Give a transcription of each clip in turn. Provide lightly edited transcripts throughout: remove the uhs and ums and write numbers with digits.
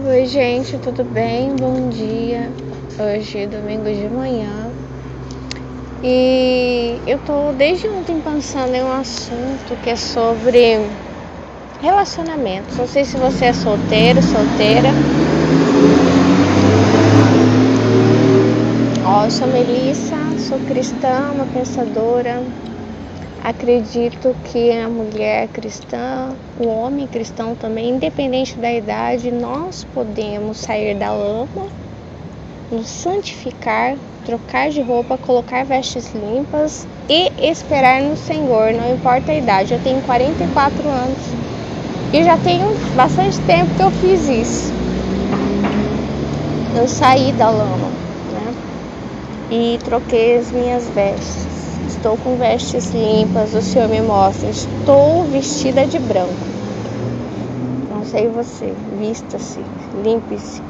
Oi gente, tudo bem? Bom dia. Hoje é domingo de manhã e eu tô desde ontem pensando em um assunto que é sobre relacionamentos. Não sei se você é solteiro, solteira. Eu sou Melissa, sou cristã, uma pensadora. Acredito que a mulher cristã, o homem cristão também, independente da idade, nós podemos sair da lama, nos santificar, trocar de roupa, colocar vestes limpas e esperar no Senhor, não importa a idade. Eu tenho 44 anos e já tenho bastante tempo que eu fiz isso. Eu saí da lama, né? E troquei as minhas vestes. Estou com vestes limpas, o Senhor me mostra. Estou vestida de branco. Não sei você, vista-se, limpe-se.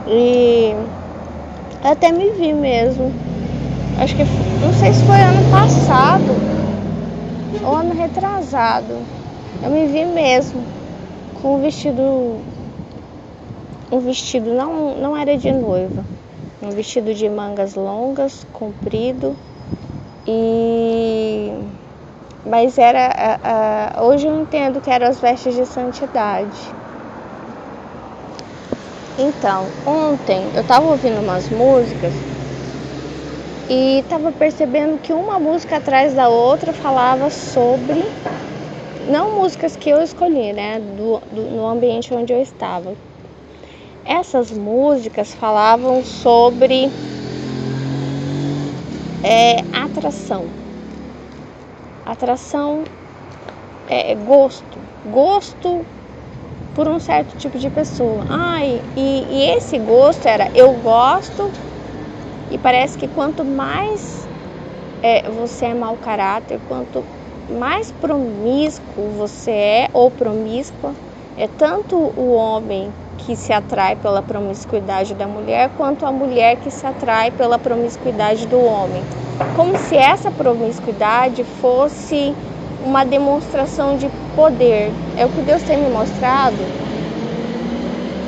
E até me vi mesmo. Acho que, não sei se foi ano passado ou ano retrasado. Eu me vi mesmo com um vestido não era de noiva. Um vestido de mangas longas, comprido. Mas hoje eu entendo que eram as vestes de santidade. Então, ontem eu estava ouvindo umas músicas e estava percebendo que uma música atrás da outra falava sobre, não músicas que eu escolhi, né, no ambiente onde eu estava. Essas músicas falavam sobre atração é gosto por um certo tipo de pessoa. E esse gosto era, eu gosto, e parece que quanto mais você é mau caráter, quanto mais promíscuo você é, ou promíscua, é tanto o homem que se atrai pela promiscuidade da mulher, quanto a mulher que se atrai pela promiscuidade do homem. Como se essa promiscuidade fosse uma demonstração de poder. É o que Deus tem me mostrado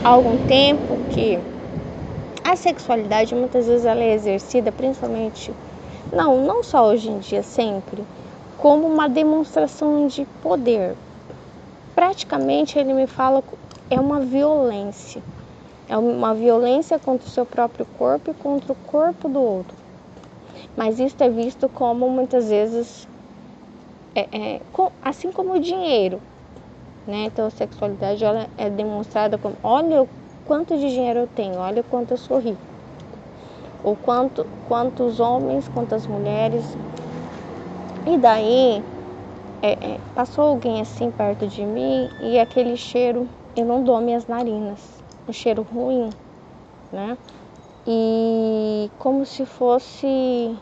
há algum tempo, que a sexualidade muitas vezes ela é exercida, principalmente, não só hoje em dia, sempre, como uma demonstração de poder. Praticamente ele me fala, é uma violência. É uma violência contra o seu próprio corpo e contra o corpo do outro. Mas isso é visto como muitas vezes, assim como o dinheiro, né? Então a sexualidade ela é demonstrada como, olha o quanto de dinheiro eu tenho, olha o quanto eu sou rico. Ou quantos homens, quantas mulheres. E daí, passou alguém assim perto de mim e aquele cheiro, eu não dou minhas narinas, um cheiro ruim, né? E como se fosse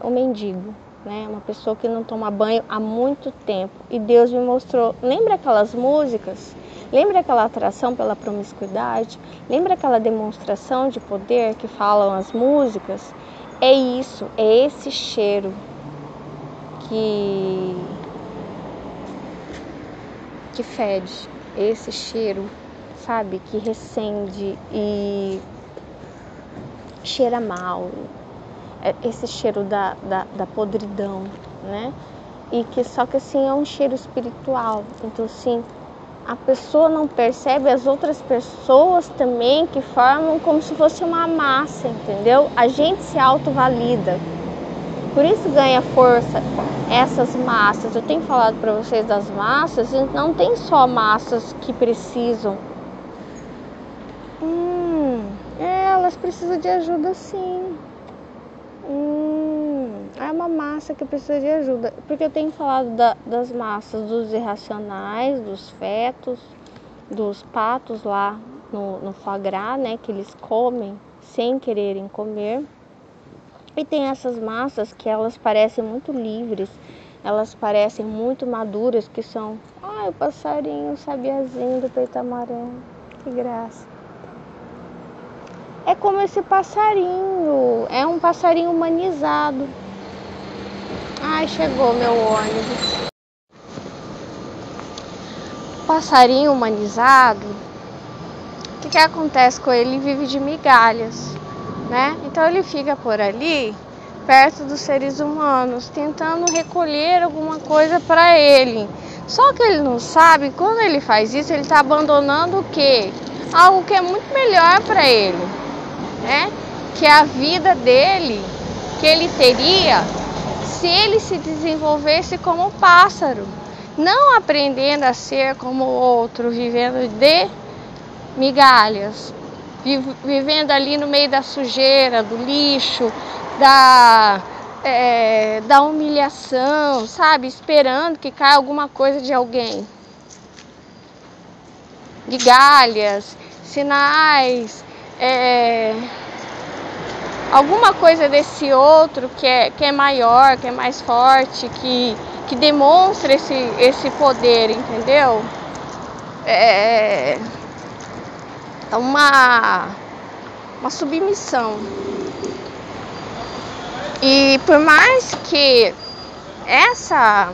um mendigo, né? Uma pessoa que não toma banho há muito tempo. E Deus me mostrou, lembra aquelas músicas? Lembra aquela atração pela promiscuidade? Lembra aquela demonstração de poder que falam as músicas? É isso, é esse cheiro que fede, esse cheiro, sabe, que recende e cheira mal, esse cheiro da podridão, né? E que só que assim é um cheiro espiritual. Então assim, a pessoa não percebe as outras pessoas também que formam como se fosse uma massa, entendeu? A gente se autovalida. Por isso ganha força essas massas. Eu tenho falado para vocês das massas, e não tem só massas que precisam. Elas precisam de ajuda, sim. É uma massa que precisa de ajuda. Porque eu tenho falado das massas dos irracionais, dos fetos, dos patos lá no foie gras, né? Que eles comem sem quererem comer. E tem essas massas que elas parecem muito livres, elas parecem muito maduras, que são, o passarinho, o sabiazinho do peito amarelo, que graça. É como esse passarinho, é um passarinho humanizado. Chegou meu ônibus. passarinho humanizado, o que acontece com ele? Ele vive de migalhas, né? Então ele fica por ali, perto dos seres humanos, tentando recolher alguma coisa para ele. Só que ele não sabe, quando ele faz isso, ele está abandonando o quê? Algo que é muito melhor para ele, né? Que é a vida dele, que ele teria se ele se desenvolvesse como pássaro, não aprendendo a ser como o outro, vivendo de migalhas, vivendo ali no meio da sujeira, do lixo, da humilhação, sabe? Esperando que caia alguma coisa de alguém. Migalhas, sinais, alguma coisa desse outro que é maior, que é mais forte, que demonstra esse poder, entendeu? É uma submissão. E por mais que essa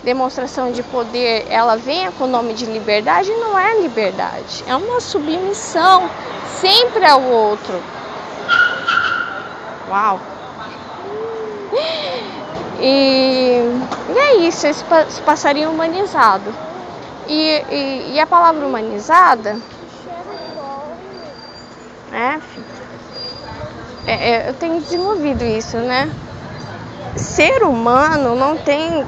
demonstração de poder ela venha com o nome de liberdade, não é liberdade, é uma submissão sempre ao outro. Uau! E é isso, esse passarinho humanizado. E a palavra humanizada, eu tenho desenvolvido isso, né? Ser humano não tem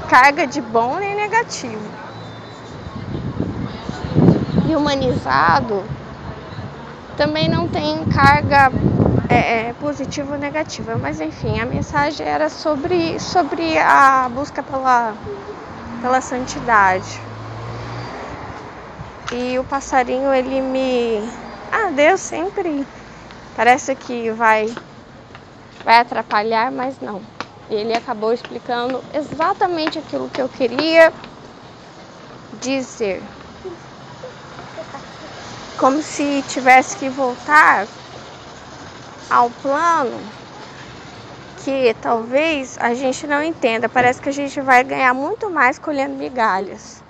carga de bom nem negativo. E humanizado também não tem carga positiva ou negativa. Mas enfim, a mensagem era sobre a busca pela santidade. E o passarinho, ele Deus sempre parece que vai atrapalhar, mas não. Ele acabou explicando exatamente aquilo que eu queria dizer. Como se tivesse que voltar ao plano que talvez a gente não entenda. Parece que a gente vai ganhar muito mais colhendo migalhas.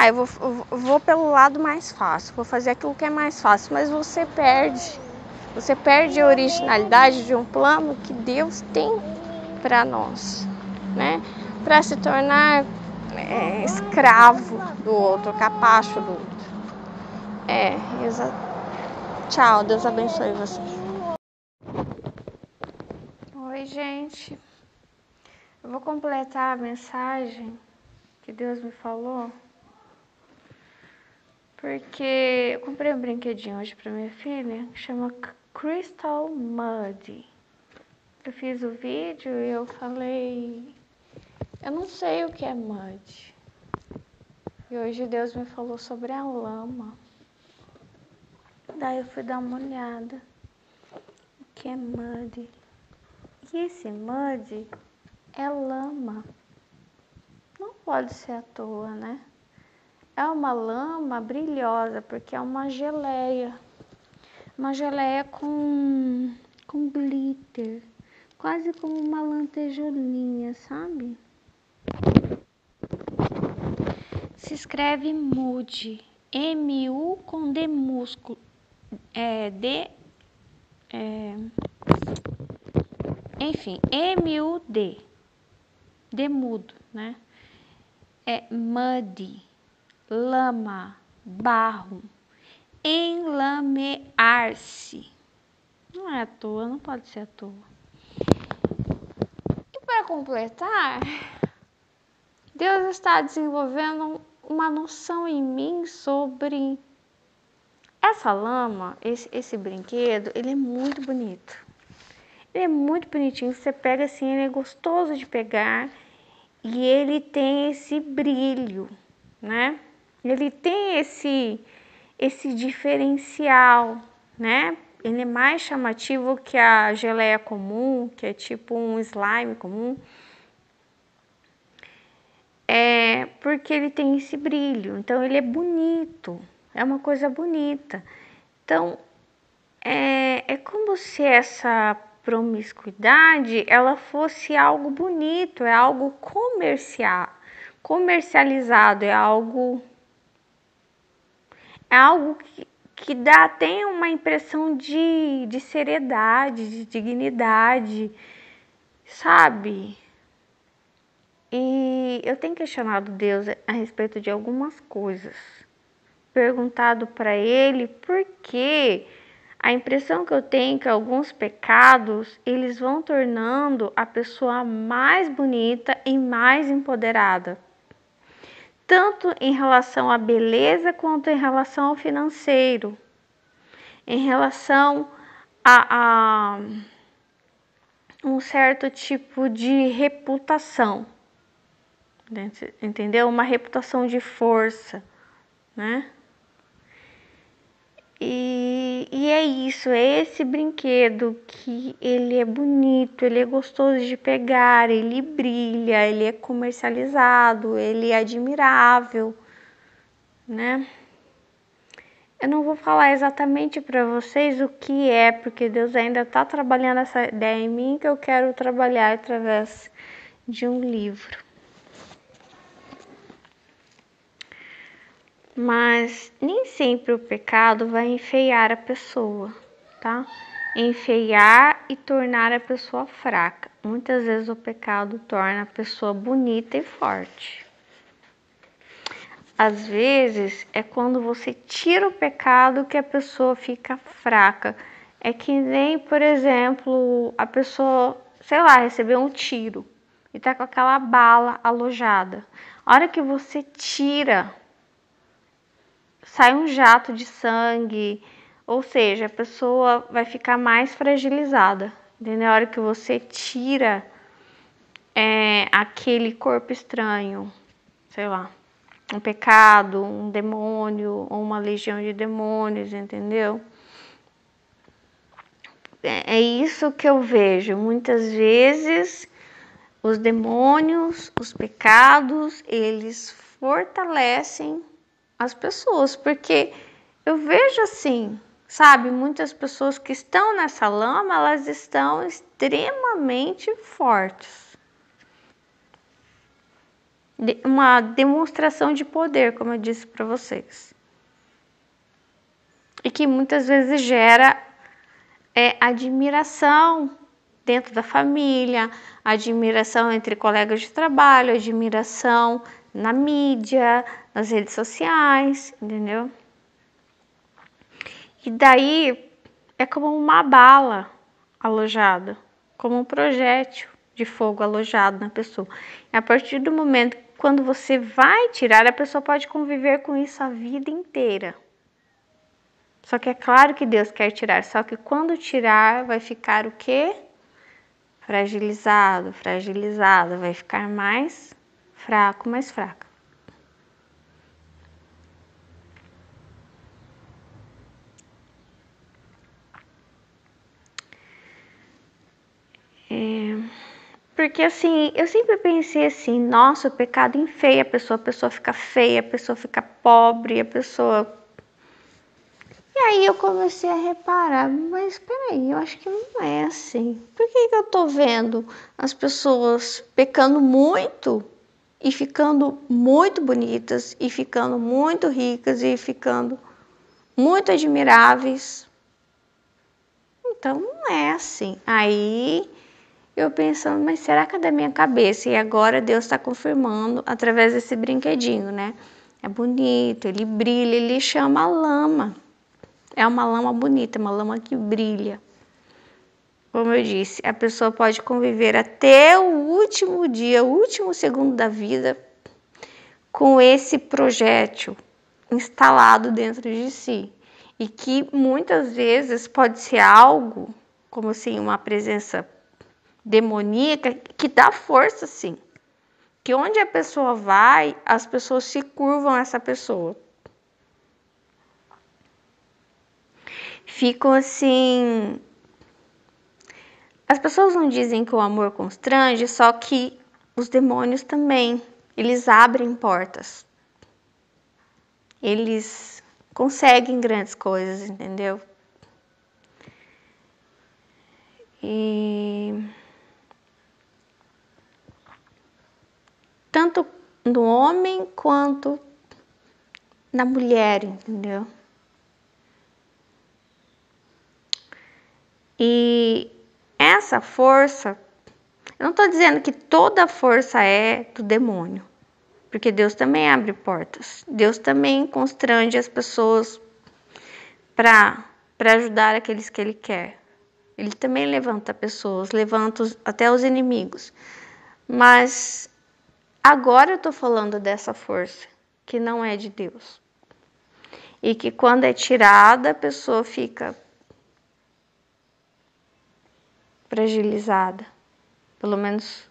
Eu vou pelo lado mais fácil, vou fazer aquilo que é mais fácil, mas você perde a originalidade de um plano que Deus tem para nós, né? Para se tornar escravo do outro, capacho do outro. Tchau, Deus abençoe vocês. Oi, gente. Eu vou completar a mensagem que Deus me falou, porque eu comprei um brinquedinho hoje para minha filha, que chama Crystal Mud. Eu fiz o vídeo e eu falei, eu não sei o que é mud. E hoje Deus me falou sobre a lama. Daí eu fui dar uma olhada. O que é mud? E esse mud é lama. Não pode ser à toa, né? É uma lama brilhosa, porque é uma geleia. Uma geleia com glitter. Quase como uma lantejoulinha, sabe? Se escreve MUD. M-U com D músculo. Enfim, M-U-D. D mudo, né? É muddy, lama, barro, enlamear-se. Não é à toa, não pode ser à toa. E para completar, Deus está desenvolvendo uma noção em mim sobre essa lama, esse brinquedo. Ele é muito bonito. Ele é muito bonitinho. Você pega assim, ele é gostoso de pegar e ele tem esse brilho, né? Ele tem esse diferencial, né? Ele é mais chamativo que a geleia comum, que é tipo um slime comum. Porque ele tem esse brilho, então ele é bonito, é uma coisa bonita. Então, é como se essa promiscuidade, ela fosse algo bonito, é algo comercializado, é algo É algo que dá, tem uma impressão de seriedade, de dignidade, sabe? E eu tenho questionado Deus a respeito de algumas coisas. Perguntado para Ele por que a impressão que eu tenho é que alguns pecados, eles vão tornando a pessoa mais bonita e mais empoderada. Tanto em relação à beleza quanto em relação ao financeiro. Em relação a um certo tipo de reputação. Entendeu? Uma reputação de força, né? E é isso, é esse brinquedo que ele é bonito, ele é gostoso de pegar, ele brilha, ele é comercializado, ele é admirável, né? Eu não vou falar exatamente para vocês o que é, porque Deus ainda está trabalhando essa ideia em mim que eu quero trabalhar através de um livro. Mas nem sempre o pecado vai enfeiar a pessoa, tá? Enfeiar e tornar a pessoa fraca. Muitas vezes o pecado torna a pessoa bonita e forte. Às vezes é quando você tira o pecado que a pessoa fica fraca. É que nem, por exemplo, a pessoa, sei lá, recebeu um tiro e tá com aquela bala alojada. A hora que você tira, sai um jato de sangue, ou seja, a pessoa vai ficar mais fragilizada. Entendeu? A hora que você tira aquele corpo estranho, sei lá, um pecado, um demônio ou uma legião de demônios, entendeu? É isso que eu vejo. Muitas vezes os demônios, os pecados, eles fortalecem as pessoas, porque eu vejo assim, sabe, muitas pessoas que estão nessa lama, elas estão extremamente fortes. Uma demonstração de poder, como eu disse para vocês. E que muitas vezes gera admiração dentro da família, admiração entre colegas de trabalho, admiração na mídia, nas redes sociais, entendeu? E daí é como uma bala alojada, como um projétil de fogo alojado na pessoa. E a partir do momento quando você vai tirar, a pessoa pode conviver com isso a vida inteira. Só que é claro que Deus quer tirar, só que quando tirar vai ficar o quê? Fragilizado, fragilizado, vai ficar mais fraco, mais fraca. Porque assim, eu sempre pensei assim, nossa, o pecado enfeia a pessoa fica feia, a pessoa fica pobre, a pessoa... E aí eu comecei a reparar, mas peraí, eu acho que não é assim. Por que eu tô vendo as pessoas pecando muito e ficando muito bonitas, e ficando muito ricas, e ficando muito admiráveis? Então não é assim. Aí eu pensando, mas será que é da minha cabeça? E agora Deus está confirmando através desse brinquedinho, né? É bonito, ele brilha, ele chama a lama. É uma lama bonita, uma lama que brilha. Como eu disse, a pessoa pode conviver até o último dia, o último segundo da vida com esse projétil instalado dentro de si. E que muitas vezes pode ser algo, como assim, uma presença demoníaca, que dá força, sim. Que onde a pessoa vai, as pessoas se curvam a essa pessoa. Ficam assim... As pessoas não dizem que o amor constrange, só que os demônios também, eles abrem portas. Eles conseguem grandes coisas, entendeu? E tanto no homem quanto na mulher, entendeu? E essa força, eu não estou dizendo que toda força é do demônio, porque Deus também abre portas. Deus também constrange as pessoas para ajudar aqueles que Ele quer. Ele também levanta pessoas, levanta até os inimigos. Mas agora eu estou falando dessa força que não é de Deus. E que quando é tirada, a pessoa fica fragilizada, pelo menos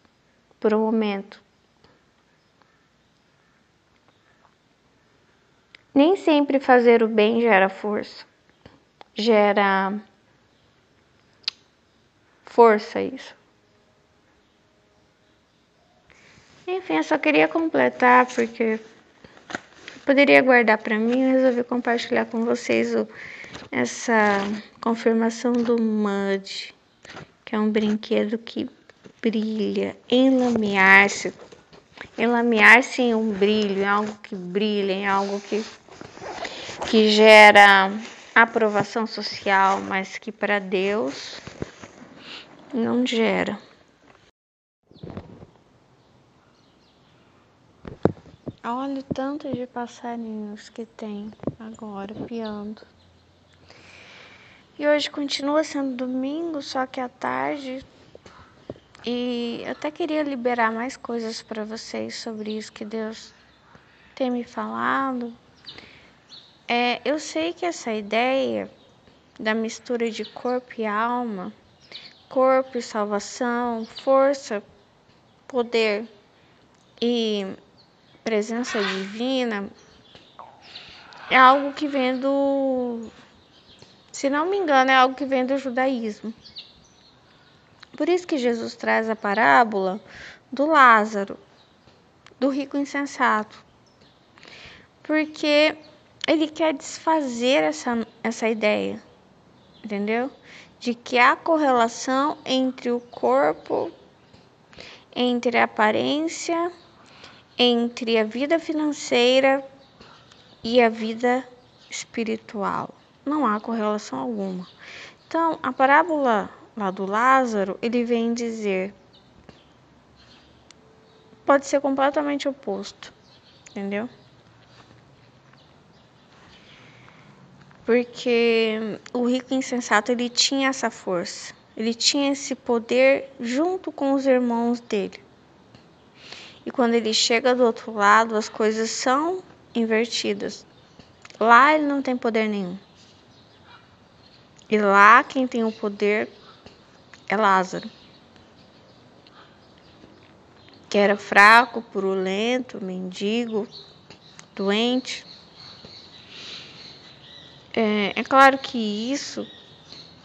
por um momento. Nem sempre fazer o bem gera força. Gera força isso. Enfim, eu só queria completar porque poderia guardar para mim e resolvi compartilhar com vocês essa confirmação do Mud, que é um brinquedo que brilha, enlamear-se em um brilho, em algo que brilha, em algo que gera aprovação social, mas que para Deus não gera. Olha o tanto de passarinhos que tem agora piando. E hoje continua sendo domingo, só que à tarde. E eu até queria liberar mais coisas para vocês sobre isso que Deus tem me falado. Eu sei que essa ideia da mistura de corpo e alma, corpo e salvação, força, poder e presença divina, é algo que vem se não me engano, é algo que vem do judaísmo. Por isso que Jesus traz a parábola do Lázaro, do rico insensato. Porque ele quer desfazer essa ideia, entendeu? De que há correlação entre o corpo, entre a aparência, entre a vida financeira e a vida espiritual. Não há correlação alguma. Então, a parábola lá do Lázaro, ele vem dizer, pode ser completamente oposto, entendeu? Porque o rico insensato, ele tinha essa força, ele tinha esse poder junto com os irmãos dele. E quando ele chega do outro lado, as coisas são invertidas. Lá ele não tem poder nenhum. E lá quem tem o poder é Lázaro, que era fraco, purulento, mendigo, doente. É claro que isso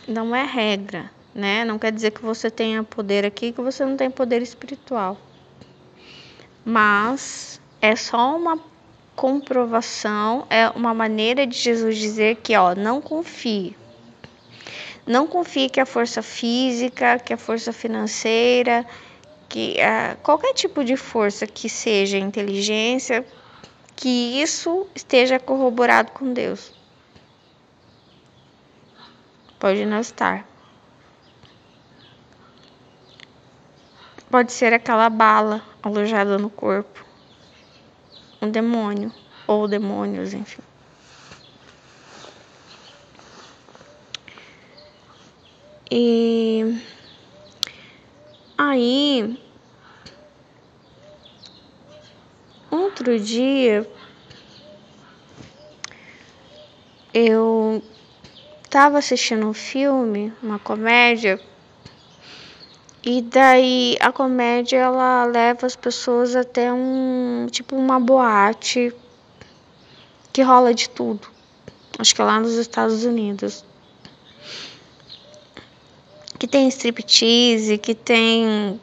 não é regra, né? Não quer dizer que você tenha poder aqui, que você não tem poder espiritual. Mas é só uma comprovação, é uma maneira de Jesus dizer que, não confie. Não confie que a força física, que a força financeira, que qualquer tipo de força que seja inteligência, que isso esteja corroborado com Deus. Pode não estar. Pode ser aquela bala alojada no corpo. Um demônio. Ou demônios, enfim. E aí, outro dia, eu estava assistindo um filme, uma comédia, e daí a comédia ela leva as pessoas até uma boate que rola de tudo. Acho que é lá nos Estados Unidos. Que tem striptease, que tem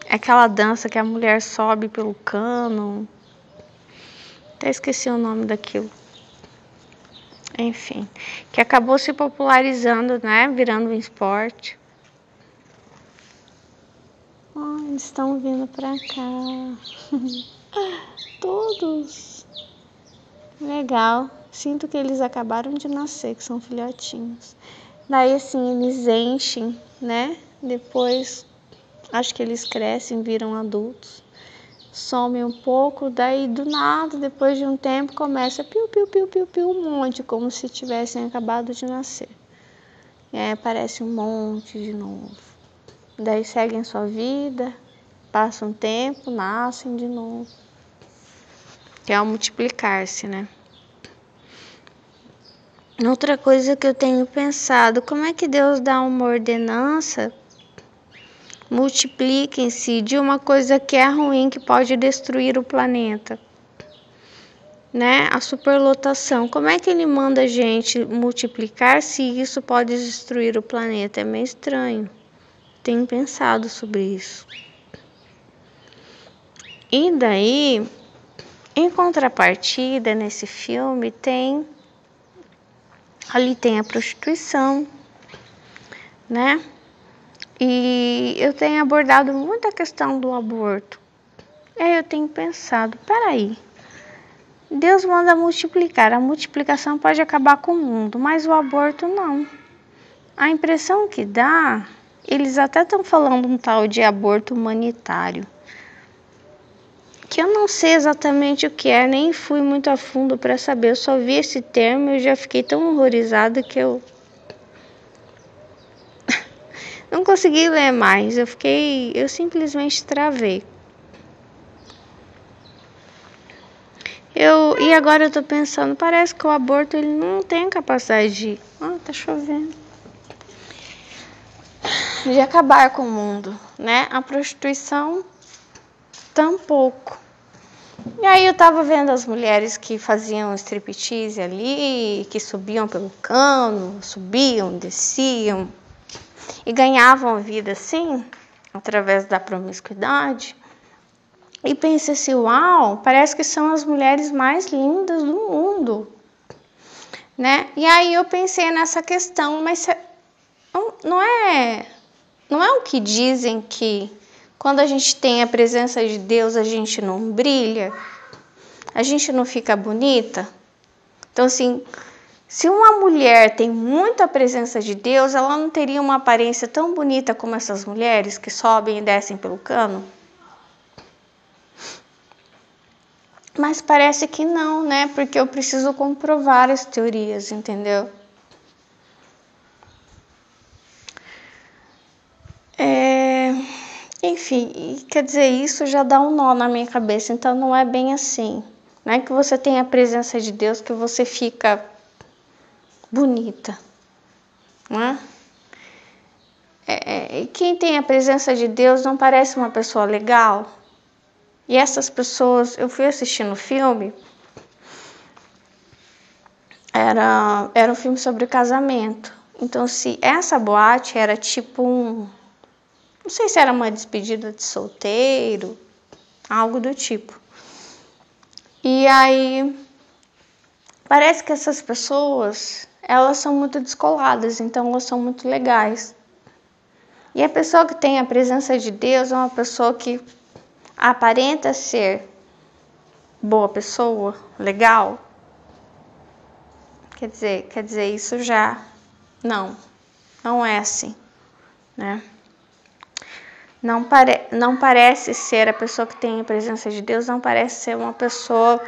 aquela dança que a mulher sobe pelo cano. Até esqueci o nome daquilo. Enfim, que acabou se popularizando, né? Virando um esporte. Eles estão vindo pra cá. Todos. Legal. Sinto que eles acabaram de nascer, que são filhotinhos. Daí assim eles enchem, né? Depois acho que eles crescem, viram adultos, somem um pouco, daí do nada, depois de um tempo, começa piu, piu, piu, piu, piu, um monte, como se tivessem acabado de nascer. E aí aparece um monte de novo. Daí seguem sua vida, passa um tempo, nascem de novo. Que é o multiplicar-se, né? Outra coisa que eu tenho pensado, como é que Deus dá uma ordenança, multipliquem-se, de uma coisa que é ruim, que pode destruir o planeta, né? A superlotação. Como é que ele manda a gente multiplicar se isso pode destruir o planeta? É meio estranho. Tenho pensado sobre isso. E daí, em contrapartida, nesse filme, ali tem a prostituição, né? E eu tenho abordado muito a questão do aborto. E aí eu tenho pensado, peraí, Deus manda multiplicar, a multiplicação pode acabar com o mundo, mas o aborto não. A impressão que dá, eles até estão falando um tal de aborto humanitário, que eu não sei exatamente o que é, nem fui muito a fundo para saber, eu só vi esse termo e eu já fiquei tão horrorizada que eu não consegui ler mais, eu simplesmente travei. E agora eu tô pensando, parece que o aborto ele não tem capacidade tá chovendo, de acabar com o mundo, né? A prostituição tampouco. E aí eu tava vendo as mulheres que faziam striptease ali, que subiam pelo cano, subiam, desciam e ganhavam a vida assim, através da promiscuidade. E pensei assim, uau, parece que são as mulheres mais lindas do mundo, né? E aí eu pensei nessa questão, mas não é o que dizem que quando a gente tem a presença de Deus, a gente não brilha, a gente não fica bonita? Então, assim, se uma mulher tem muita presença de Deus, ela não teria uma aparência tão bonita como essas mulheres que sobem e descem pelo cano? Mas parece que não, né? Porque eu preciso comprovar as teorias, entendeu? Enfim, quer dizer, isso já dá um nó na minha cabeça, então não é bem assim. Não é que você tem a presença de Deus que você fica bonita, não é? E quem tem a presença de Deus não parece uma pessoa legal? E essas pessoas, eu fui assistindo o filme, era um filme sobre casamento. Então, se essa boate era tipo não sei se era uma despedida de solteiro, algo do tipo. E aí, parece que essas pessoas, elas são muito descoladas, então elas são muito legais. E a pessoa que tem a presença de Deus é uma pessoa que aparenta ser boa pessoa, legal. Quer dizer, isso já não é assim, né? Não parece ser a pessoa que tem a presença de Deus, não parece ser uma pessoa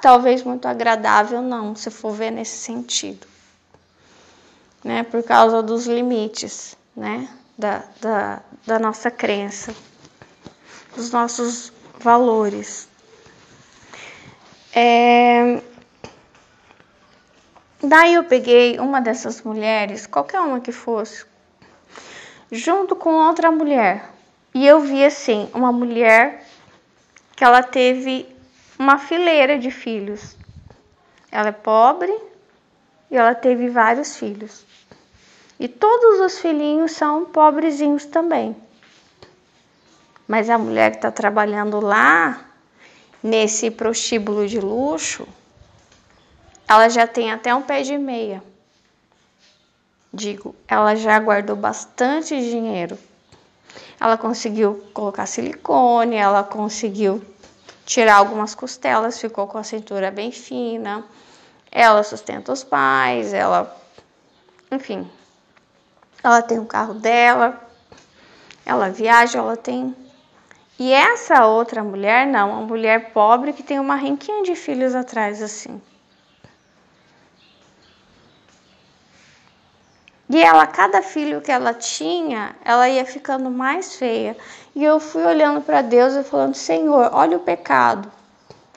talvez muito agradável, não, se for ver nesse sentido, né? Por causa dos limites, né? Da nossa crença, dos nossos valores. Daí eu peguei uma dessas mulheres, qualquer uma que fosse, junto com outra mulher. E eu vi assim, uma mulher que ela teve uma fileira de filhos. Ela é pobre e ela teve vários filhos. E todos os filhinhos são pobrezinhos também. Mas a mulher que está trabalhando lá, nesse prostíbulo de luxo, ela já tem até um pé de meia. Ela já guardou bastante dinheiro. Ela conseguiu colocar silicone, ela conseguiu tirar algumas costelas, ficou com a cintura bem fina. Ela sustenta os pais, enfim, ela tem o carro dela, ela viaja, ela tem... E essa outra mulher, não, uma mulher pobre que tem uma renquinha de filhos atrás, assim. E ela, cada filho que ela tinha, ela ia ficando mais feia. E eu fui olhando para Deus e falando, Senhor, olha o pecado.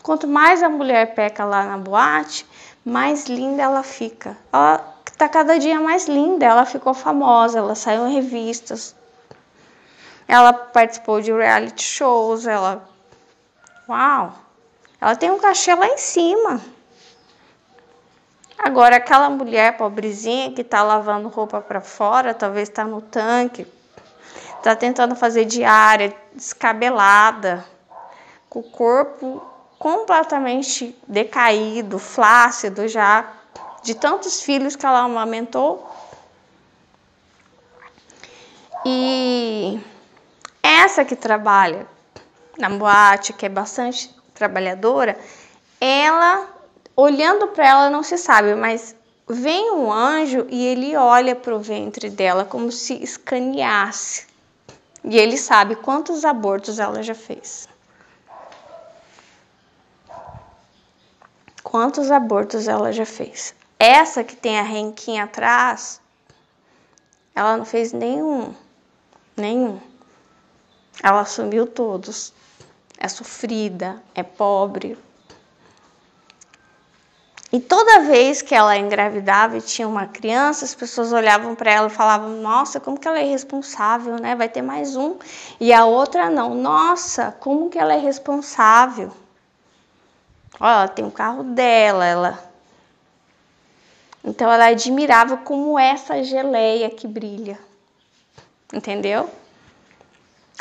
Quanto mais a mulher peca lá na boate, mais linda ela fica. Ela tá cada dia mais linda, ela ficou famosa, ela saiu em revistas. Ela participou de reality shows, ela... Uau! Ela tem um cachê lá em cima. Agora, aquela mulher pobrezinha que tá lavando roupa para fora, talvez tá no tanque, tá tentando fazer diária, descabelada, com o corpo completamente decaído, flácido já, de tantos filhos que ela amamentou. E essa que trabalha na boate, que é bastante trabalhadora, ela, olhando para ela, não se sabe, mas vem um anjo e ele olha para o ventre dela como se escaneasse. E ele sabe quantos abortos ela já fez. Quantos abortos ela já fez. Essa que tem a renquinha atrás, ela não fez nenhum. Ela assumiu todos. É sofrida, é pobre. E toda vez que ela engravidava e tinha uma criança, as pessoas olhavam para ela e falavam, nossa, como que ela é irresponsável, né? Vai ter mais um. E a outra não. Nossa, como que ela é responsável? Olha, ela tem o carro dela, ela... Então ela admirava como essa geleia que brilha. Entendeu?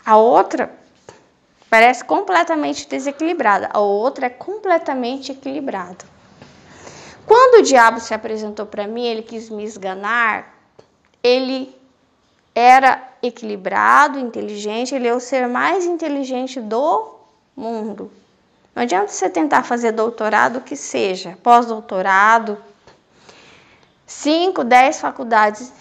A outra parece completamente desequilibrada. A outra é completamente equilibrada. Quando o diabo se apresentou para mim, ele quis me esganar, ele era equilibrado, inteligente, ele é o ser mais inteligente do mundo. Não adianta você tentar fazer doutorado, que seja, pós-doutorado, 5, 10 faculdades,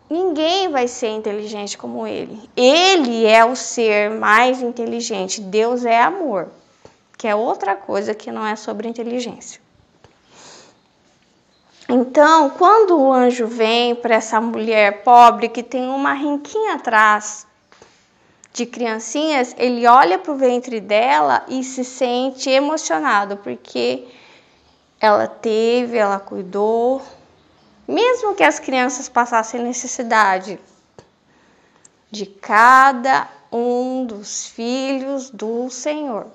ninguém vai ser inteligente como ele. Ele é o ser mais inteligente, Deus é amor, que é outra coisa que não é sobre inteligência. Então, quando o anjo vem para essa mulher pobre que tem uma renquinha atrás de criancinhas, ele olha para o ventre dela e se sente emocionado, porque ela teve, ela cuidou, mesmo que as crianças passassem necessidade, de cada um dos filhos do Senhor.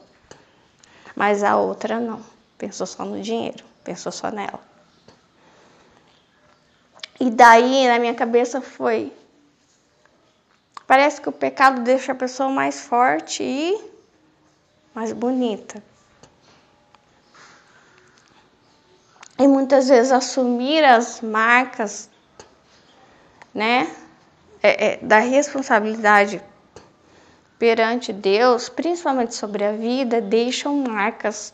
Mas a outra não, pensou só no dinheiro, pensou só nela. E daí, na minha cabeça foi... Parece que o pecado deixa a pessoa mais forte e mais bonita. E muitas vezes assumir as marcas, né, da responsabilidade perante Deus, principalmente sobre a vida, deixam marcas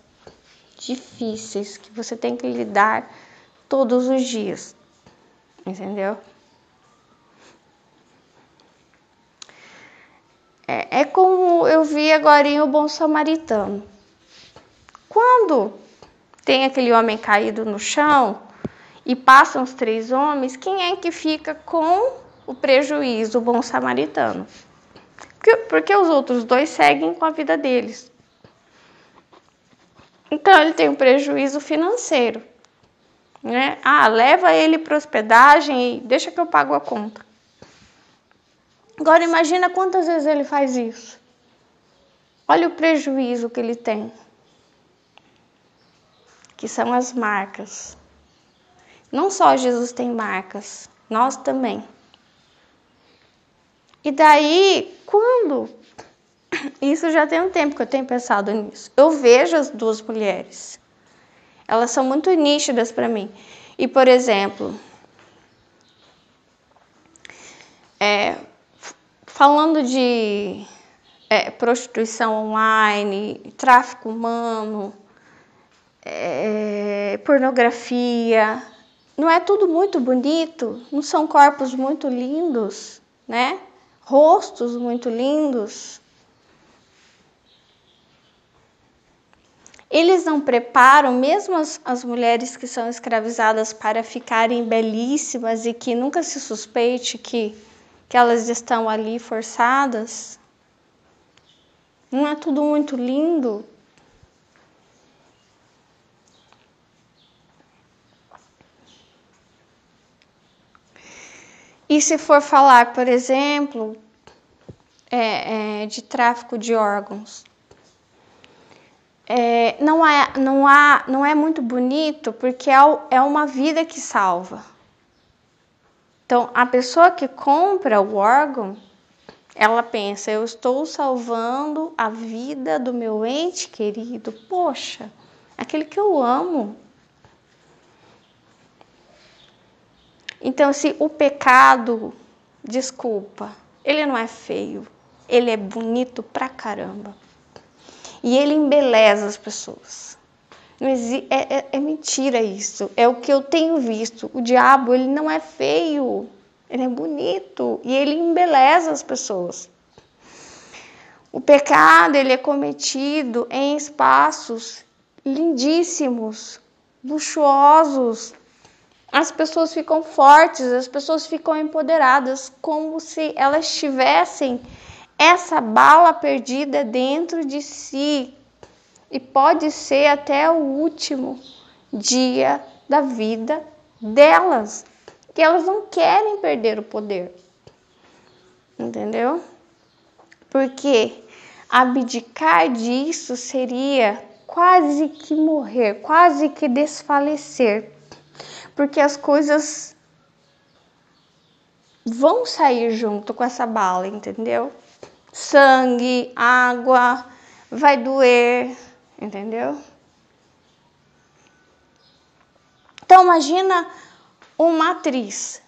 difíceis que você tem que lidar todos os dias. Entendeu? É como eu vi agora em O Bom Samaritano. Quando tem aquele homem caído no chão e passam os 3 homens, quem é que fica com o prejuízo? O bom samaritano. Porque os outros 2 seguem com a vida deles. Então ele tem um prejuízo financeiro. Né? Leva ele para hospedagem e deixa que eu pago a conta. Agora imagina quantas vezes ele faz isso. Olha o prejuízo que ele tem. Que são as marcas. Não só Jesus tem marcas, nós também. E daí, quando... Isso já tem um tempo que eu tenho pensado nisso. Eu vejo as 2 mulheres. Elas são muito nítidas para mim. E, por exemplo, falando de prostituição online, tráfico humano, pornografia, Não é tudo muito bonito? Não são corpos muito lindos, né? Rostos muito lindos. Eles não preparam mesmo as mulheres que são escravizadas para ficarem belíssimas e que nunca se suspeite que elas estão ali forçadas? Não é tudo muito lindo? E se for falar, por exemplo, de tráfico de órgãos, não é muito bonito porque é uma vida que salva. Então, a pessoa que compra o órgão, ela pensa, eu estou salvando a vida do meu ente querido. Poxa, aquele que eu amo. Então, se o pecado, desculpa, ele não é feio, ele é bonito pra caramba. E ele embeleza as pessoas. Não existe, é mentira isso. É o que eu tenho visto. O diabo, ele não é feio. Ele é bonito. E ele embeleza as pessoas. O pecado, ele é cometido em espaços lindíssimos, luxuosos. As pessoas ficam fortes, as pessoas ficam empoderadas, como se elas tivessem essa bala perdida dentro de si. E pode ser até o último dia da vida delas, que elas não querem perder o poder. Entendeu? Porque abdicar disso seria quase que morrer, quase que desfalecer. Porque as coisas vão sair junto com essa bala, entendeu? Sangue, água, vai doer, entendeu? Então imagina uma atriz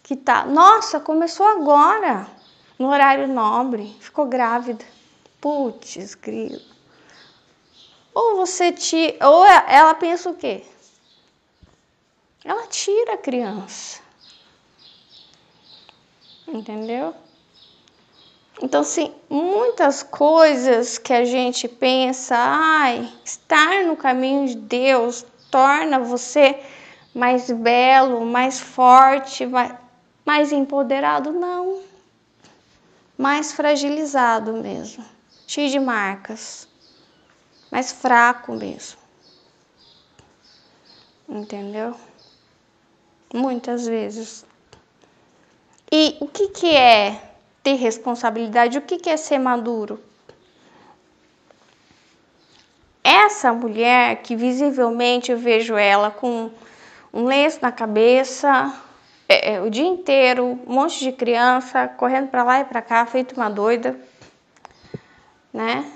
que tá, nossa, começou agora, no horário nobre, ficou grávida. Putz, grilo. Ou ela pensa o quê? Ela tira a criança. Entendeu? Então, sim, muitas coisas que a gente pensa, estar no caminho de Deus torna você mais belo, mais forte, mais empoderado, não. Mais fragilizado mesmo, cheio de marcas, mais fraco mesmo. Entendeu? Muitas vezes. E o que é ter responsabilidade? O que é ser maduro? Essa mulher que visivelmente eu vejo ela com um lenço na cabeça, o dia inteiro, um monte de criança correndo para lá e para cá, feito uma doida, né?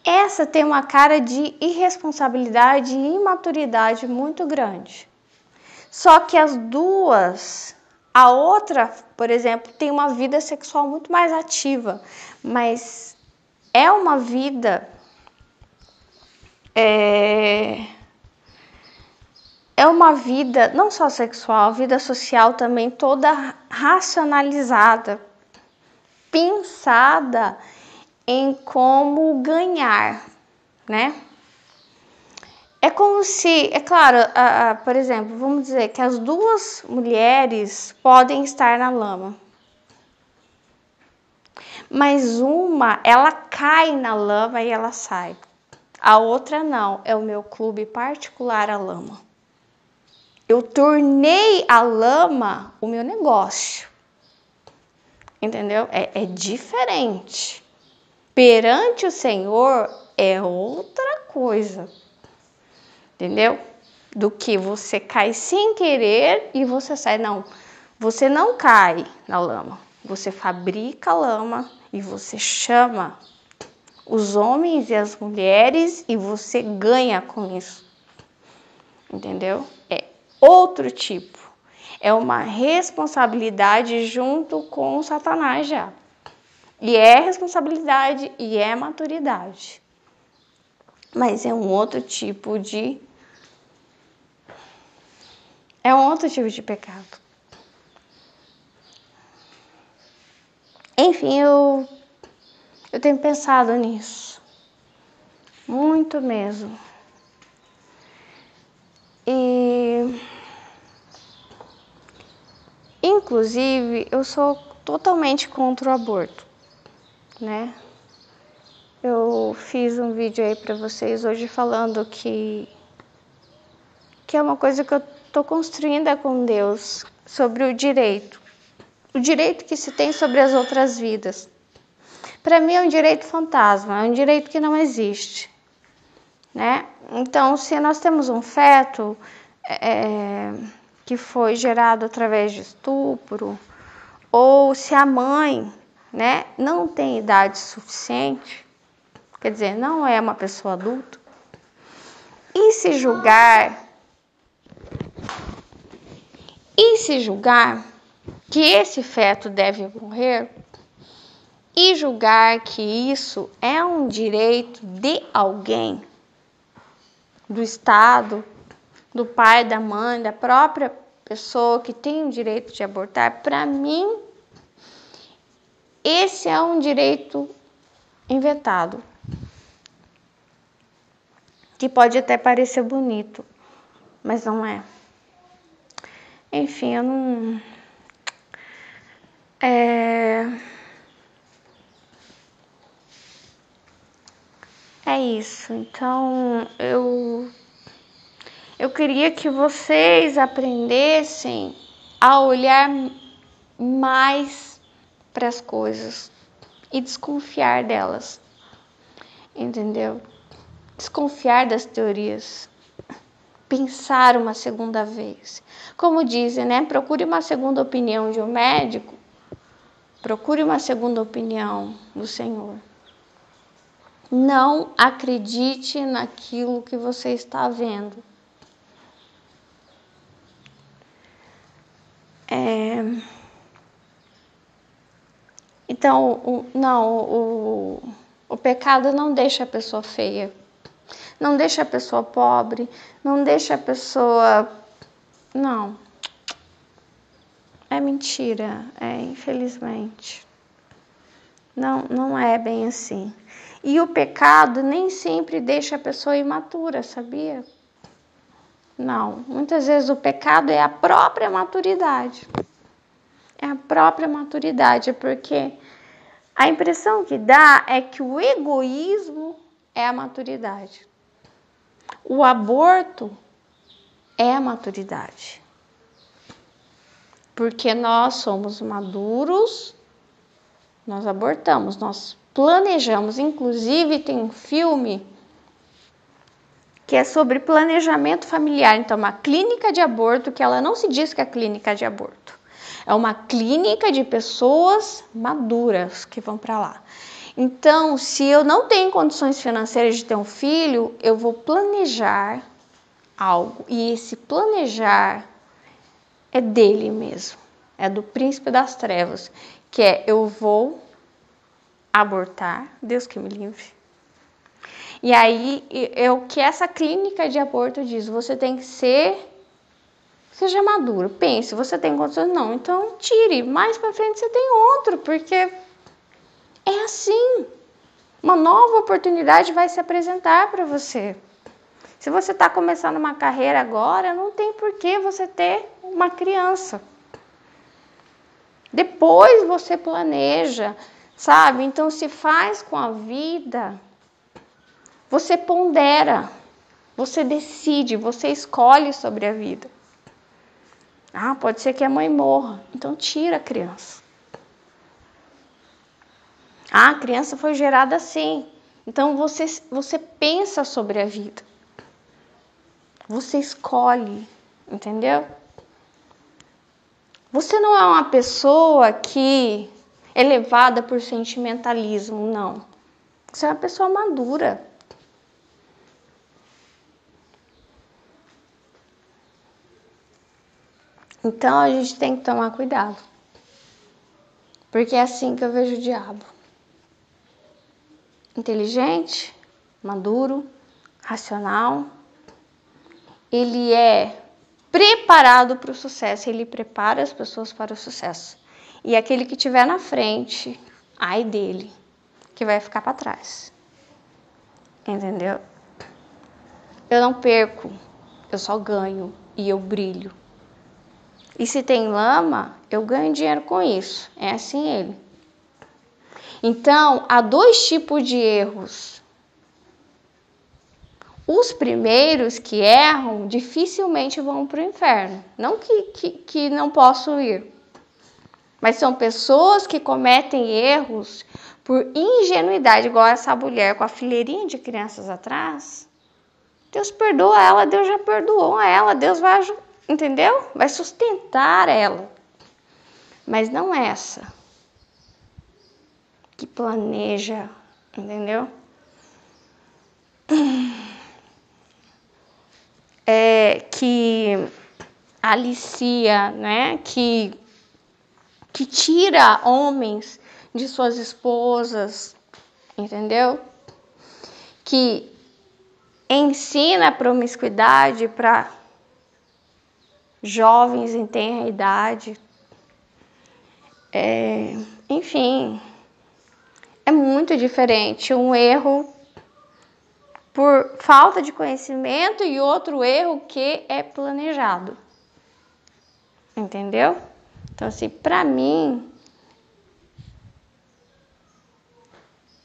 Essa tem uma cara de irresponsabilidade e imaturidade muito grande. Só que as duas, a outra, por exemplo, tem uma vida sexual muito mais ativa, mas é uma vida uma vida não só sexual, vida social também toda racionalizada, pensada em como ganhar, né? É como se, é claro, por exemplo, vamos dizer que as duas mulheres podem estar na lama. Mas uma, ela cai na lama e ela sai. A outra não, é o meu clube particular, a lama. Eu tornei a lama o meu negócio. Entendeu? É diferente. Perante o Senhor é outra coisa. Entendeu? Do que você cai sem querer e você sai. Não, você não cai na lama. Você fabrica a lama e você chama os homens e as mulheres e você ganha com isso. Entendeu? É outro tipo. É uma responsabilidade junto com o Satanás já. E é responsabilidade e é maturidade. Mas é um outro tipo de É um outro tipo de pecado. Enfim, eu tenho pensado nisso. Muito mesmo. E, inclusive, eu sou totalmente contra o aborto, né? Eu fiz um vídeo aí pra vocês hoje falando que é uma coisa que eu tô construindo com Deus sobre o direito que se tem sobre as outras vidas. Para mim é um direito fantasma, é um direito que não existe, né? Então, se nós temos um feto que foi gerado através de estupro, ou se a mãe, né, não tem idade suficiente, quer dizer, não é uma pessoa adulta, e se julgar que esse feto deve morrer, e julgar que isso é um direito de alguém, do Estado, do pai, da mãe, da própria pessoa que tem o direito de abortar, para mim, esse é um direito inventado, que pode até parecer bonito, mas não é. Enfim, eu não... É isso. Então, eu queria que vocês aprendessem a olhar mais para as coisas e desconfiar delas, entendeu? Desconfiar das teorias, pensar uma segunda vez. Como dizem, né? Procure uma segunda opinião de um médico, procure uma segunda opinião do Senhor. Não acredite naquilo que você está vendo. Então, o pecado não deixa a pessoa feia, não deixa a pessoa pobre, não deixa a pessoa... Não. É mentira, infelizmente. Não é bem assim. E o pecado nem sempre deixa a pessoa imatura, sabia? Não. Muitas vezes o pecado é a própria maturidade. É a própria maturidade, porque a impressão que dá é que o egoísmo é a maturidade. O aborto é a maturidade. Porque nós somos maduros, nós abortamos, nós planejamos. Inclusive, tem um filme que é sobre planejamento familiar. Então, uma clínica de aborto, que ela não se diz que é clínica de aborto. É uma clínica de pessoas maduras que vão para lá. Então, se eu não tenho condições financeiras de ter um filho, eu vou planejar algo. E esse planejar é dele mesmo. É do príncipe das trevas. Que é, eu vou abortar, Deus que me livre. E aí, é o que essa clínica de aborto diz. Você tem que seja maduro, pense, você tem condições? Não, então tire, mais pra frente você tem outro, porque é assim, uma nova oportunidade vai se apresentar para você. Se você está começando uma carreira agora, não tem por que você ter uma criança. Depois você planeja, sabe? Então se faz com a vida, você pondera, você decide, você escolhe sobre a vida. Ah, pode ser que a mãe morra. Então tira a criança. Ah, a criança foi gerada assim. Então você pensa sobre a vida. Você escolhe, entendeu? Você não é uma pessoa que é levada por sentimentalismo, não. Você é uma pessoa madura. Então a gente tem que tomar cuidado. Porque é assim que eu vejo o diabo. Inteligente, maduro, racional. Ele é preparado para o sucesso, ele prepara as pessoas para o sucesso. E aquele que estiver na frente, ai dele, que vai ficar para trás. Entendeu? Eu não perco, eu só ganho e eu brilho. E se tem lama, eu ganho dinheiro com isso. É assim ele. Então, há dois tipos de erros. Os primeiros que erram dificilmente vão para o inferno. Não que não possam ir. Mas são pessoas que cometem erros por ingenuidade, igual essa mulher com a fileirinha de crianças atrás. Deus perdoa ela, Deus já perdoou ela, Deus vai, entendeu? Vai sustentar ela. Mas não essa que planeja, entendeu? Que alicia, né? Que tira homens de suas esposas, entendeu? Que ensina a promiscuidade para jovens em tenra idade. Enfim, é muito diferente um erro por falta de conhecimento e outro erro que é planejado. Entendeu? Então, assim, pra mim,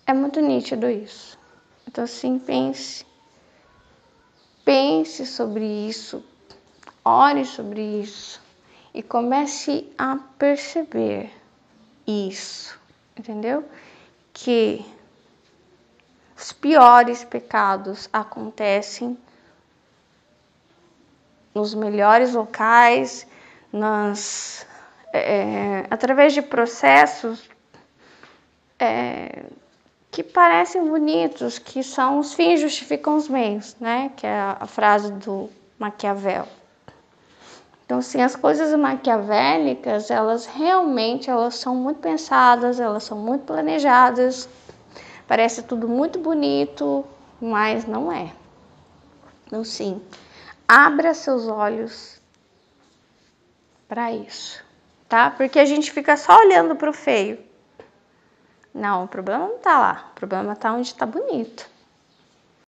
é muito nítido isso. Então, assim, pense sobre isso, ore sobre isso e comece a perceber isso, entendeu? Que os piores pecados acontecem nos melhores locais, através de processos que parecem bonitos, que são os fins justificam os meios, né? Que é a frase do Maquiavel. Então, assim, as coisas maquiavélicas, elas são muito pensadas, elas são muito planejadas, parece tudo muito bonito, mas não é. Então, sim, abra seus olhos para isso, tá? Porque a gente fica só olhando para o feio. Não, o problema não tá lá, o problema tá onde tá bonito.